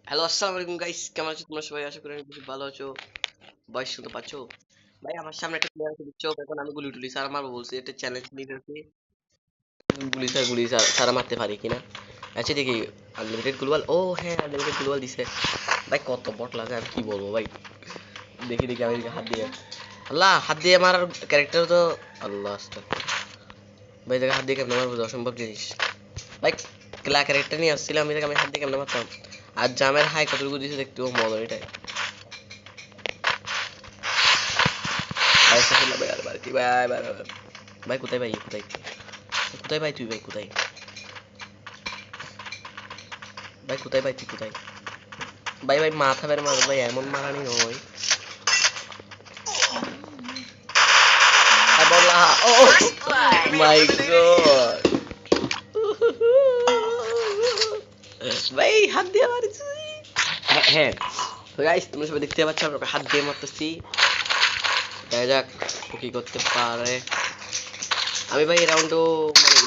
Hello, আসসালামু আলাইকুম guys. কেমন আছো তোমরা সবাই? আশা করি অনেক বেশি ভালো আছো। ভয়েস শুনতে পাচ্ছো? ভাই আমার সামনে একটা প্লেয়ার আছে বুঝছো? এখন আমি গুলি টুলি স্যার মারবো বলছি, একটা চ্যালেঞ্জ নিতেছি। গুলি স্যার সারা মারতে পারি কিনা। আচ্ছা দেখি, আনলিমিটেড গ্লোবাল। ও হ্যাঁ, আনলিমিটেড গ্লোবাল দিছে। ভাই কত বট লাগে আমি কি বলবো ভাই। দেখি দেখি আমি এদিকে হাত দিয়ে, আল্লাহ হাত দিয়ে আমার ক্যারেক্টার তো, আল্লাহ আস্তাগফিরুল্লাহ। ভাই দেখে হাত দিয়ে কেমনে মারবো, অসম্ভব জিনিস। ভাই ক্লা ক্যারেক্টার নিয়ে আসছিলাম, আমি দেখে আমি হাত দিয়ে কেমনে মারতাম। আর জামের হাই কতটুকু দিছে দেখতে ও মজা এটাই। ভাই সাফল্য ভাই, আর ভাই কি ভাই ভাই ভাই ভাই কোথায় ভাই, কোথায় কোথায় ভাই, তুই ভাই কোথায়, ভাই কোথায় ভাই, তুই কোথায় ভাই, ভাই মাথা বের মার ভাই, এমন মারানি নয়। বলা ও মাই গড ভাই, হাত দিয়ে মারিস। হ্যাঁ হ্যাঁ, তো গাইস তোমরা সবাই দেখতে পাচ্ছ আমরা হাত দিয়ে মারতেছি। দেখা যাক ও কি করতে পারে। আমি ভাই এই রাউন্ডও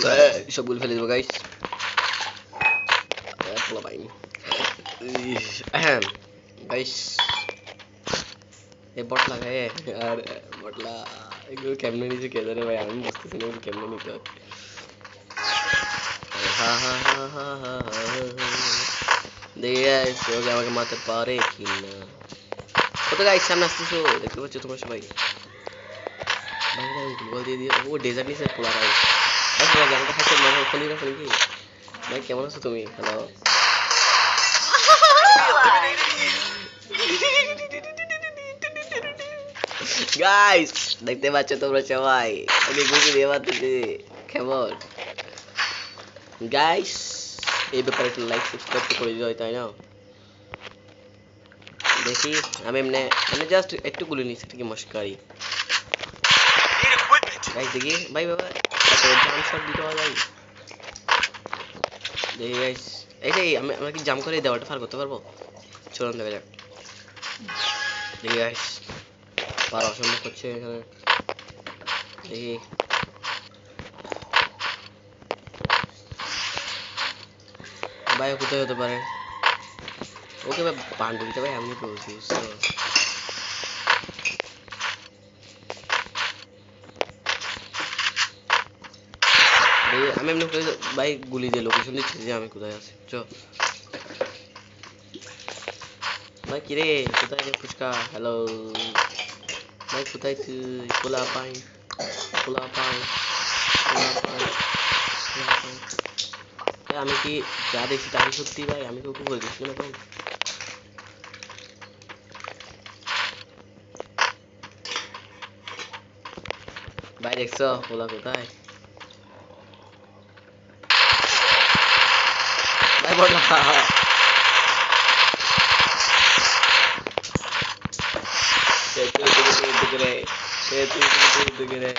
মানে সবগুলো ফেলে দেবো গাইস। ভাই গাইস এই বট লাগায় আর বটলা এগুলো কেমনে নিচে কে জানে ভাই, আমি বুঝতেছি না এগুলো কেমনে নিতে হয়। হা হা হা হা হা দেখে আসছে ওকে আমাকে মারতে পারে কি না। কত গাইস সামনে আসতেছো দেখতে পাচ্ছ তোমরা সবাই। ভাই ভাই গুগল দিয়ে দিয়ে ও ডেজার্ট নিচে পোলা ভাই। ভাই ভাই আমাকে হাসে মানে ফোনই রাখো নাকি। ভাই কেমন আছো তুমি? হ্যালো গাইস দেখতে পাচ্ছ তোমরা সবাই, আমি গুগল দিয়ে মারতেছি কেমন। গাইস এই ব্যাপারে একটু লাইক সাবস্ক্রাইব তো করে দিতে হয় তাই না। দেখি আমি এমনি মানে জাস্ট একটু গুলি নিচ্ছি, এটা কি মস্কারি। গাইস দেখি ভাই বাবা এত জাম্প শট দিতে পারা যায়। দেখি গাইস এইটাই আমি আমরা কি জাম্প করে দেওয়াটা পার করতে পারবো? চলুন দেখা যাক। দেখি গাইস পারা অসম্ভব হচ্ছে এখানে। দেখি ভাই কোথায় হতে পারে। ওকে ভাই বান্ডু দিতে ভাই, আমি বলছি তো। আমি এমনি করে ভাই গুলি দিয়ে লোকেশন দিচ্ছি যে আমি কোথায় আছি। চ ভাই কিরে কোথায় রে ফুচকা, হ্যালো ভাই কোথায় তুই, পোলা পাই পোলা পাই পোলা পাই পোলা পাই। ভাই আমি কি যা দেখছি তাই সত্যি ভাই, আমি কাউকে বলে দিচ্ছি না ভাই। ভাই দেখছো পোলা কোথায় ভাই, বললা দিকে রে, দিকে রে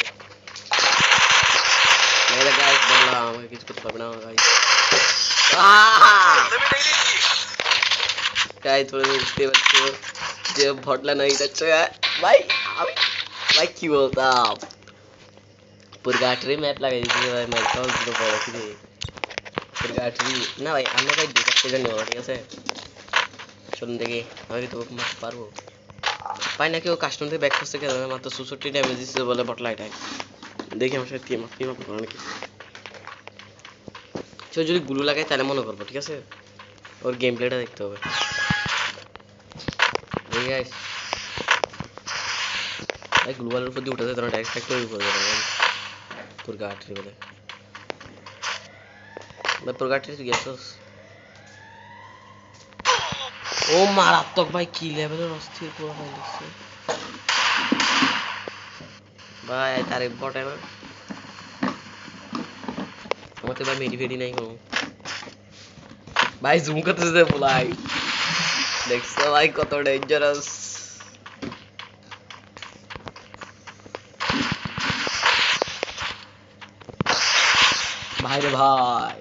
মেরে গাইস, বললা আমাকে কিছু করতে পারবে না গাইস। গাইস তোমরা বুঝতে পারছো যে ভটলা নাই যাচ্ছে ভাই। আমি ভাই কি বলতাম, পুরগাটরি ম্যাপ লাগাই দিয়েছি ভাই, ম্যাপটাও দুটো বড় কি রে পুরগাটরি। না ভাই আমরা ভাই দু চারটে জন নেবো ঠিক আছে। চলুন দেখি আমি কি তোমাকে মারতে পারবো। ভাই নাকি ও কাস্টম থেকে ব্যাক করতে গেলে মাত্র 64 ড্যামেজ দিচ্ছে বলে বটলা এটাই। দেখি আমার সাথে টিম আপ করো নাকি। সে যদি গুলু লাগাই তাহলে মনে করবো ঠিক আছে, ওর গেম প্লেটা দেখতে হবে। দেখি গাইস ভাই গ্লোবালের উপর দিয়ে উঠে যায় তোরা ডাইরেক্ট ফ্যাক্টরির উপর যাবে পুরগাটরি বলে। ভাই পুরগাটরি তুই গেছস? ও মারাত্মক ভাই, কি লেভেলের অস্থির পুরো ভাই দেখছে ভাই। তার বটে না আমার তো ভাই মেডি ফেডি নাই কোনো ভাই, জুম করতেছে বলাই দেখছো ভাই কত ডেঞ্জারাস। ভাই রে ভাই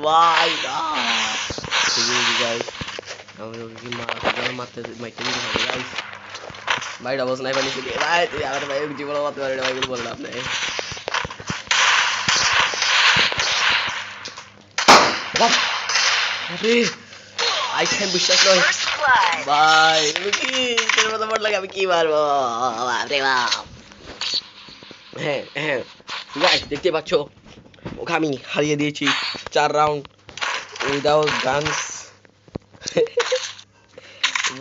ভাই গাইস আমি ওকে কি মারতে মারতে মাইতে দিতে হবে গাইস। ভাই ডবল স্নাইপার নিচে দিয়ে ভাই তুই আমার ভাই জীবনে মারতে পারবি না ভাই এগুলো বললাম না আরে আই ক্যান বিশ্বাস নয় ভাই তুমি কি তোর মতো বড় লাগে আমি কি মারবো বাপরে বাপ হ্যাঁ হ্যাঁ গাইস দেখতে পাচ্ছ ওকে আমি হারিয়ে দিয়েছি 4 রাউন্ড উইদাউট গানস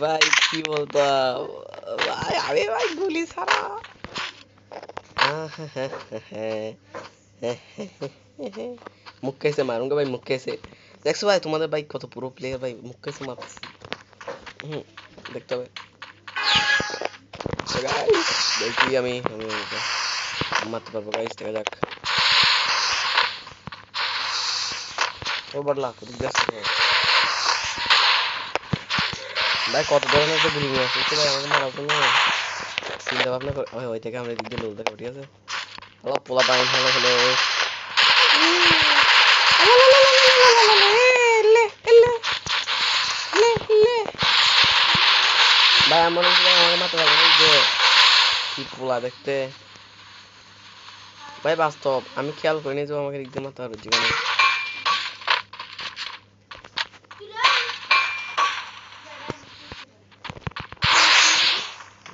ভাই কি বলতো ভাই আমি ভাই গুলি ছাড়া মুখ कैसे मारूंगा भाई मुख कैसे দেখছো ভাই তোমাদের ভাই কত পুরো প্লেয়ার ভাই মুখ कैसे মারতেছে দেখতে হবে তো গাইস দেখি আমি মারতে পারবো গাইস দেখা যাক ও বড়লা কত যাচ্ছে ভাই কত ধরনের তো গুলি নিয়ে আসছে ভাই আমাকে মারার জন্য চিন্তা ভাবনা করে ওই থেকে আমরা দিক দিয়ে লোল দেখো ঠিক আছে হ্যালো পোলা পাইন হ্যালো হ্যালো ভাই আমার আমাকে মারতে পারবে যে কি পোলা দেখতে ভাই বাস্তব আমি খেয়াল করিনি যে আমাকে দিক দিয়ে মারতে পারবে জীবনে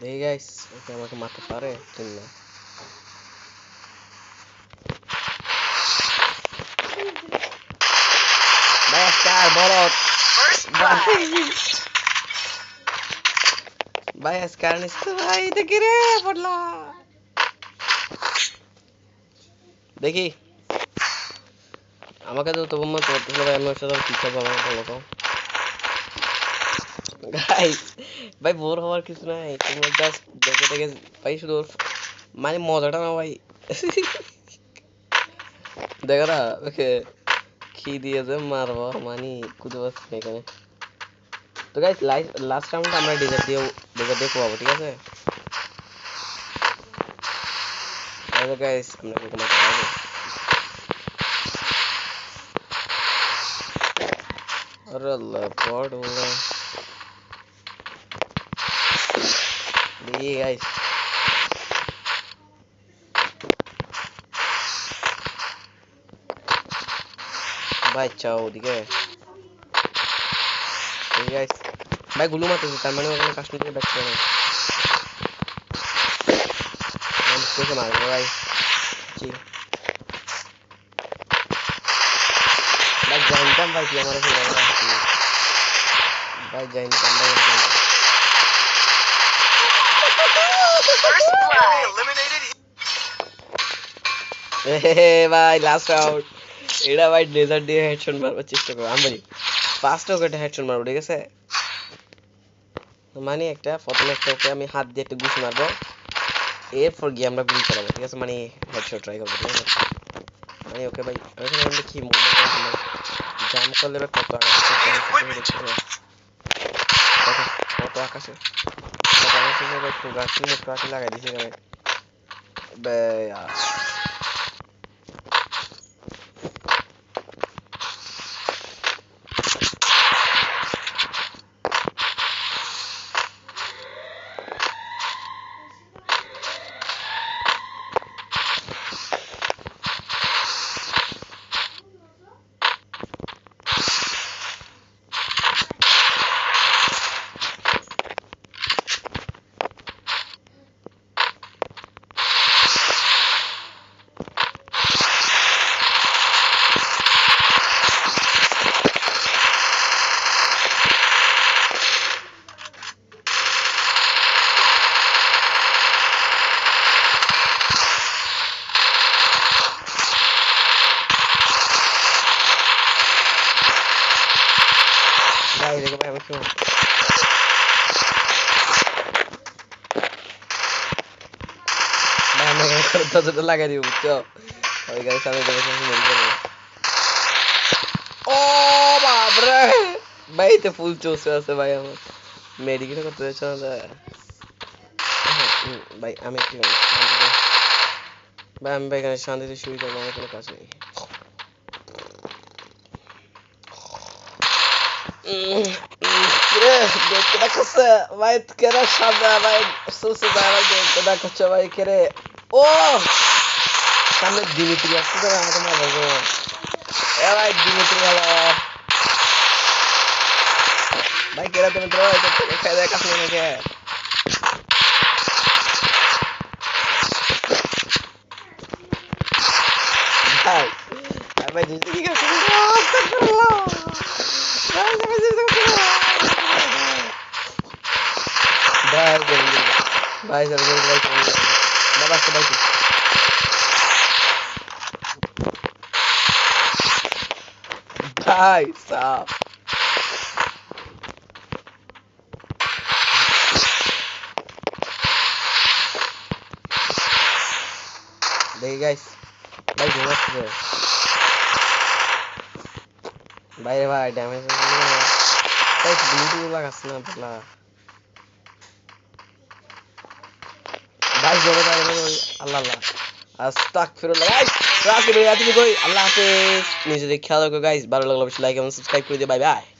দেখি গাইস ওকে আমাকে মারতে পারে ঠিক না ভাই স্টার বড় ভাই স্কার নিচ্ছে ভাই দেখি রে পড়লা দেখি আমাকে তো তবু মত করতেছিল ভাই আমার সাথে কি করবো আমার বলো তো গাইস ভাই বোর হওয়ার কিছু নাই তোমরা জাস্ট দেখে দেখে ভাই শুধু মানে মজাটা না ভাই দেখো না ওকে কি দিয়েছে মারবো মানে খুঁজে পাচ্ছি না এখানে তো গাইস লাস্ট রাউন্ড আমরা ডেজার্ট দিয়ে পাবো ঠিক আছে তাহলে গাইস আমরা কি মারতে পারবো अरे अल्लाह पॉट बोला देखिए गाइस भाई चाओ दिखे गाइस भाई गुलू मत तार माने ওখানে কাশ্মীর থেকে ব্যাক করে আমি কোথায় মারবো ভাই জি भाई जानता भाई कि हमारे से लग रहा है भाई जानता भाई भाई लास्ट आउट एड़ा भाई डेजर्ट দিয়ে হেডশট মারবার চেষ্টা করব আমি বলি ফার্স্ট ওকে হেডশট মারব ঠিক আছে মানে একটা প্রথমে একটা ওকে আমি হাত দিয়ে একটা ঘুষি মারবো এরপর গিয়ে আমরা গুলি চালাবো ঠিক আছে মানে হেডশট ট্রাই করব ঠিক আছে মানে ওকে ভাই এখানে দেখি মুভমেন্ট জাম করলে কত কত আকাশে একটু গাছ লাগাই দিয়েছে भाई देखो भाई क्यों भाई मैं करता तो लगा दी बुझो भाई गाइस सामने देखो मेरी कर ओ बाप रे भाई तो फुल चोस আছে ভাই আমার মেডিকেল করতে যাচ্ছে না ভাই আমি কি ভাই আমি ভাই এখানে শান্তিতে শুই করব আমার কোনো কাজ নেই কিরে দেখতে দেখাচ্ছে ভাই কেরে সামনে ভাই সুসু ভাই দেখতে দেখাচ্ছে ভাই কেরে ও সামনে দিমিত্রি আসছে তো আমাকে মারবো গো এ ভাই দিমিত্রি ভালো ভাই কেরে তুমি তো খেয়ে দেখাস না নাকি ভাই ভাই জিতে কি করছিস भाई जल्दी भाई जल्दी भाई बाबा से भाई भाई साहब देखिए गाइस भाई घूमा से भाई भाई डैमेज गाइस ब्लूटूथ लगास ना पहला भाई जोरे अल्लाह अल्लाह আস্তাগফিরুল্লাহ গাইস রাখি ভাই তুমি কই আল্লাহ হাফেজ নিজে দেখে খেয়াল রাখো গাইস ভালো লাগলে অবশ্যই লাইক এবং সাবস্ক্রাইব করে দিও বাই বাই